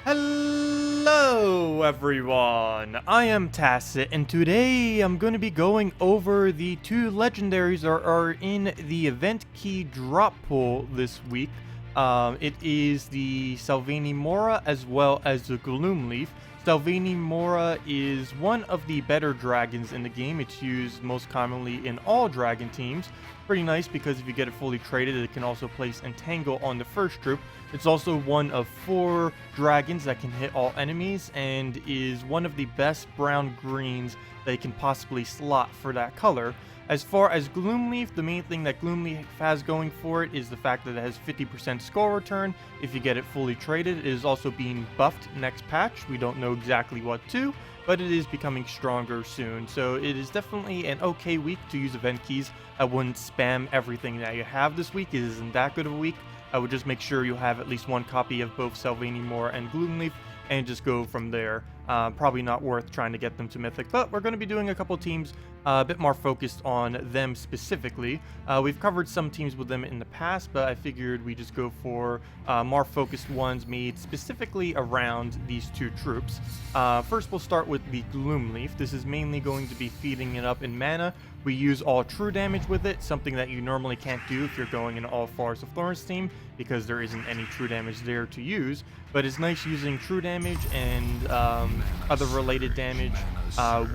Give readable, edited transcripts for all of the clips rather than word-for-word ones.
Hello everyone, I am Tacet, and today I'm going to be going over the two legendaries that are in the event key drop pool this week. It is the Sylvanimora as well as the Gloom Leaf. Sylvanimora is one of the better dragons in the game. It's used most commonly in all dragon teams. Pretty nice because if you get it fully traded, it can also place Entangle on the first troop. It's also one of 4 dragons that can hit all enemies and is one of the best brown greens they can possibly slot for that color. As far as Gloomleaf, the main thing that Gloomleaf has going for it is the fact that it has 50% skull return if you get it fully traded. It is also being buffed next patch. We don't know exactly what to, but it is becoming stronger soon. So it is definitely an okay week to use event keys. I wouldn't spam everything that you have this week. It isn't that good of a week. I would just make sure you have at least one copy of both Sylvanimora and Gloom Leaf and just go from there. Probably not worth trying to get them to Mythic, but we're going to be doing a couple teams a bit more focused on them specifically. We've covered some teams with them in the past, but I figured we just go for more focused ones made specifically around these two troops. First, we'll start with the Gloom Leaf. This is mainly going to be feeding it up in mana. We use all true damage with it, something that you normally can't do if you're going in all Forest of Thorns team, because there isn't any true damage there to use. But it's nice using true damage and other related damage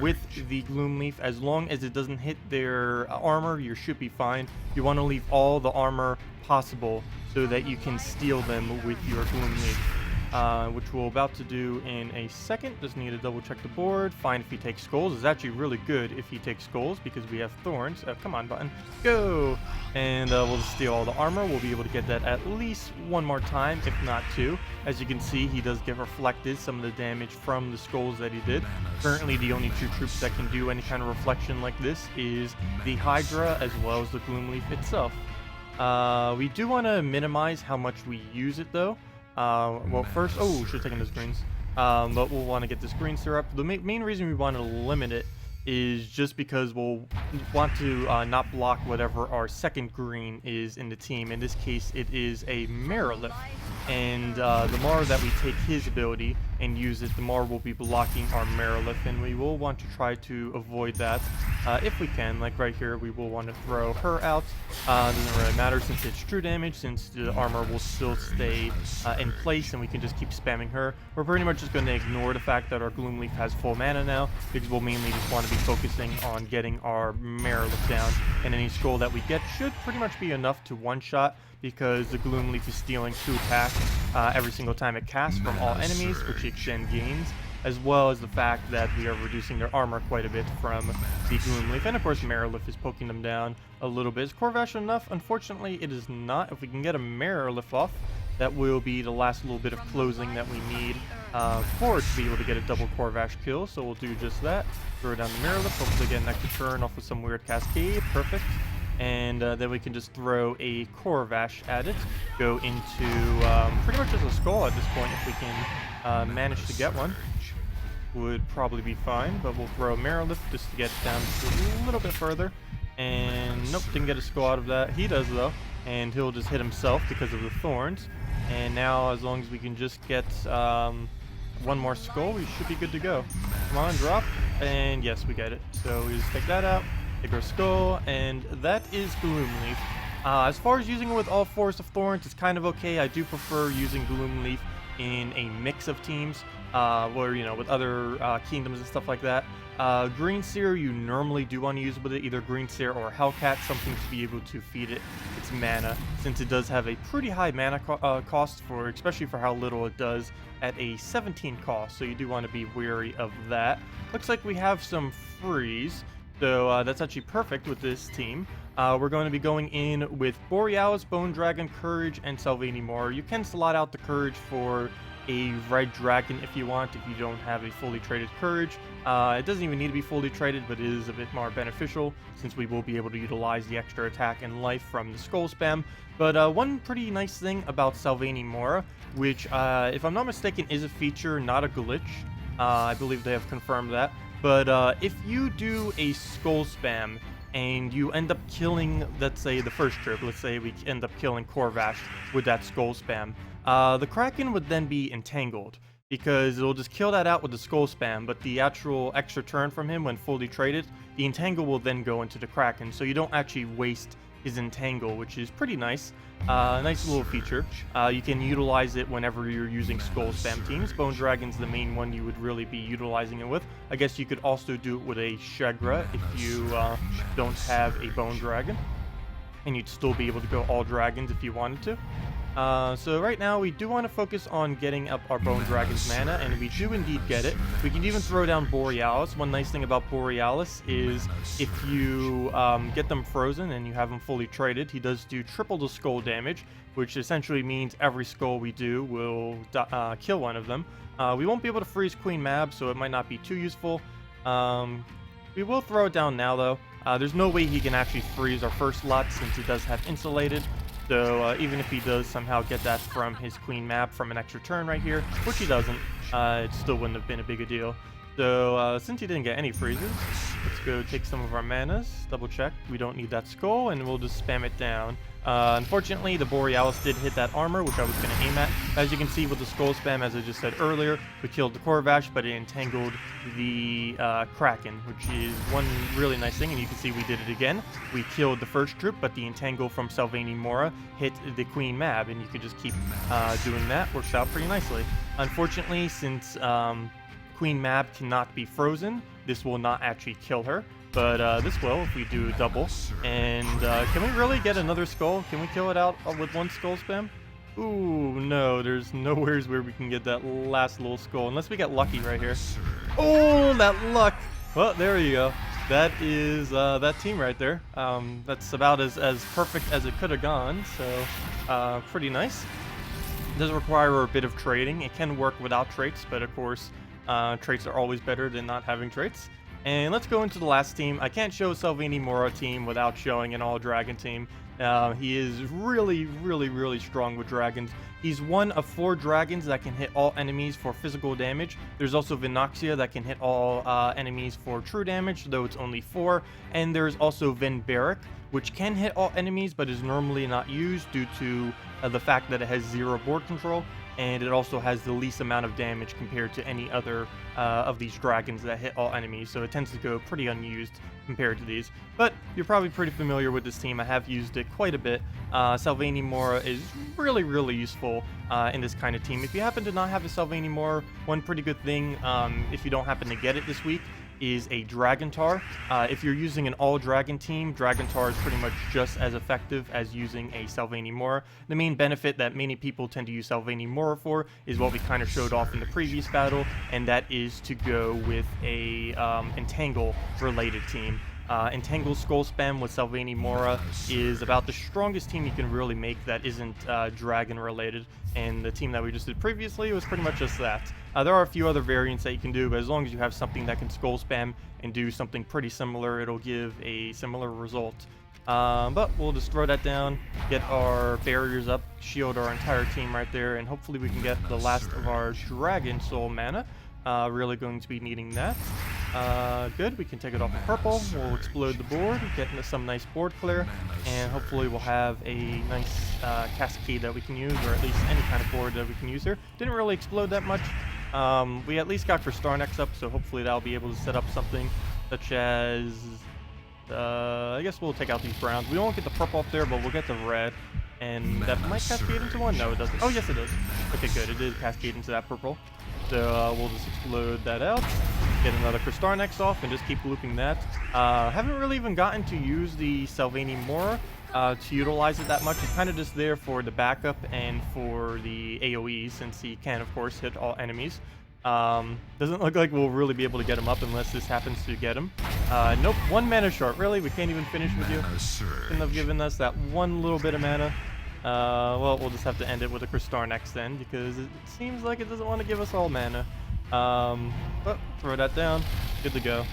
with the Gloom Leaf. As long as it doesn't hit their armor, you should be fine. You want to leave all the armor possible so that you can steal them with your Gloom Leaf. Which we're about to do in a second. Just need to double check the board, find if he takes skulls. It's actually really good if he takes skulls because we have thorns. Come on, button, go! And we'll just steal all the armor. We'll be able to get that at least one more time, if not 2. As you can see, he does get reflected some of the damage from the skulls that he did. Currently, the only 2 troops that can do any kind of reflection like this is the Hydra as well as the Gloom Leaf itself. We do want to minimize how much we use it though. Well, first, should have taken those greens. But we'll want to get this green syrup. The main reason we want to limit it is just because we'll want to not block whatever our second green is in the team. In this case, it is a Merilith. And the more that we take his ability and use it, the more we'll be blocking our Merilith, and we will want to try to avoid that if we can. Like right here, we will want to throw her out. Doesn't really matter since it's true damage, since the armor will still stay in place and we can just keep spamming her. We're pretty much just going to ignore the fact that our Gloom Leaf has full mana now, because we'll mainly just want to be focusing on getting our Merilith down, and any skull that we get should pretty much be enough to one-shot, because the Gloom Leaf is stealing 2 attacks every single time it casts from all enemies, which it then gains, as well as the fact that we are reducing their armor quite a bit from the Gloom Leaf. And of course, Merilith is poking them down a little bit. Is Corvash enough? Unfortunately, it is not. If we can get a Merilith off, that will be the last little bit of closing that we need for it to be able to get a double Corvash kill. So we'll do just that. Throw down the Merilith, hopefully get an extra turn off with some weird cascade. Perfect. And then we can just throw a Corvash at it. Go into pretty much just a skull at this point if we can manage to get one. Would probably be fine, but we'll throw a Merilith just to get it down just a little bit further. And nope, didn't get a skull out of that. He does though, and he'll just hit himself because of the thorns. And now, as long as we can just get one more skull, we should be good to go. Come on, drop, and yes, we get it. So we just take that out. Take our skull, and that is Gloom Leaf. As far as using it with all Forest of Thorns, it's kind of okay. I do prefer using Gloom Leaf in a mix of teams, where, you know, with other kingdoms and stuff like that. Green Seer, you normally do want to use with it, either Green Seer or Hellcat, something to be able to feed it its mana, since it does have a pretty high mana cost, for especially for how little it does at a 17 cost, so you do want to be wary of that. Looks like we have some freeze. So that's actually perfect with this team. We're going to be going in with Borealis, Bone Dragon, Courage, and Sylvanimora. You can slot out the Courage for a Red Dragon if you want, if you don't have a fully traded Courage. It doesn't even need to be fully traded, but it is a bit more beneficial since we will be able to utilize the extra attack and life from the Skull Spam. But one pretty nice thing about Sylvanimora, which, if I'm not mistaken, is a feature, not a glitch. I believe they have confirmed that. But if you do a skull spam and you end up killing, let's say, the first trip, let's say we end up killing Corvash with that skull spam, the Kraken would then be entangled. because it'll just kill that out with the skull spam, but the actual extra turn from him when fully traded, the entangle will then go into the Kraken, so you don't actually waste his entangle, which is pretty nice. Nice little feature. You can utilize it whenever you're using skull spam teams. Bone Dragon's the main one you would really be utilizing it with. I guess you could also do it with a Shagra if you don't have a Bone Dragon, and you'd still be able to go all dragons if you wanted to. So right now we do want to focus on getting up our Bone Dragon's mana, and we do indeed get it. We can even throw down Borealis. One nice thing about Borealis is if you get them frozen and you have them fully traded, he does do triple the skull damage, which essentially means every skull we do will kill one of them. We won't be able to freeze Queen Mab, so it might not be too useful. We will throw it down now though. There's no way he can actually freeze our first lot since he does have insulated. So even if he does somehow get that from his Queen Map from an extra turn right here, which he doesn't, it still wouldn't have been a big a deal. So since he didn't get any freezes, let's go take some of our manas, double check. We don't need that skull, and we'll just spam it down. Unfortunately, the Borealis did hit that armor, which I was going to aim at. As you can see with the skull spam, as I just said earlier, we killed the Corvash, but it entangled the Kraken, which is one really nice thing, and you can see we did it again. We killed the first troop, but the entangle from Sylvanimora hit the Queen Mab, and you can just keep doing that. Works out pretty nicely. Unfortunately, since Queen Mab cannot be frozen, this will not actually kill her. But this will if we do double. And can we really get another skull? Can we kill it out with one skull spam? Ooh, no, there's nowheres where we can get that last little skull, unless we get lucky right here. Oh, that luck! Well, there you go. That is that team right there. That's about as perfect as it could have gone, so pretty nice. It does require a bit of trading. It can work without traits, but of course, traits are always better than not having traits. And let's go into the last team. I can't show Sylvanimora team without showing an all-dragon team. He is really strong with dragons. He's one of 4 dragons that can hit all enemies for physical damage. There's also Vinoxia that can hit all enemies for true damage, though it's only 4. And there's also Venberic, which can hit all enemies, but is normally not used due to the fact that it has 0 board control. And it also has the least amount of damage compared to any other of these dragons that hit all enemies, so it tends to go pretty unused compared to these. But you're probably pretty familiar with this team. I have used it quite a bit. Sylvanimora is really useful in this kind of team. If you happen to not have a Sylvanimora, one pretty good thing, if you don't happen to get it this week, is a Dragontar. If you're using an all-dragon team, Dragontar is pretty much just as effective as using a Sylvanimora. The main benefit that many people tend to use Sylvanimora for is what we kind of showed off in the previous battle, and that is to go with a Entangle-related team. Entangle Skull Spam with Sylvanimora is about the strongest team you can really make that isn't dragon related, and the team that we just did previously was pretty much just that. There are a few other variants that you can do, but as long as you have something that can Skull Spam and do something pretty similar, it'll give a similar result. But we'll just throw that down, get our barriers up, shield our entire team right there, and hopefully we can get the last of our Dragon Soul mana. Really going to be needing that. Good, we can take it off of purple, we'll explode the board, get into some nice board clear, and hopefully we'll have a nice cascade that we can use, or at least any kind of board that we can use here. Didn't really explode that much. We at least got Kristarnex up, so hopefully that'll be able to set up something such as... I guess we'll take out these browns. We won't get the purple up there, but we'll get the red. And that might cascade into one? No, it doesn't. Oh, yes, it does. Okay, good. It did cascade into that purple. So we'll just explode that out. Get another Kristarnex off and just keep looping that. Haven't really even gotten to use the Sylvanimora to utilize it that much. It's kind of just there for the backup and for the AoE, since he can, of course, hit all enemies. Doesn't look like we'll really be able to get him up unless this happens to get him. Nope, 1 mana short. Really? We can't even finish with you? Couldn't have given us that one little bit of mana. Well, we'll just have to end it with a Kristarnex then, because it seems like it doesn't want to give us all mana. But throw that down. Good to go.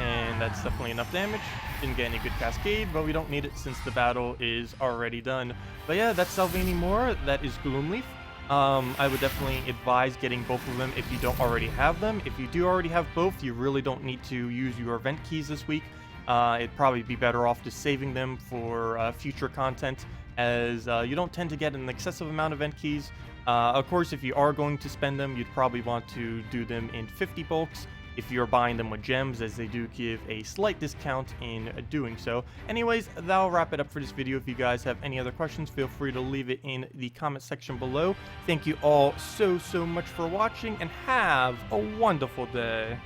And that's definitely enough damage. Didn't get any good cascade, but we don't need it since the battle is already done. But yeah, that's Sylvanimora. That is Gloom Leaf. I would definitely advise getting both of them if you don't already have them. If you do already have both, you really don't need to use your event keys this week. It'd probably be better off just saving them for future content, as you don't tend to get an excessive amount of event keys. Of course, if you are going to spend them, you'd probably want to do them in 50 bulks if you're buying them with gems, as they do give a slight discount in doing so. Anyways, that'll wrap it up for this video. If you guys have any other questions, feel free to leave it in the comment section below. Thank you all so much for watching, and have a wonderful day.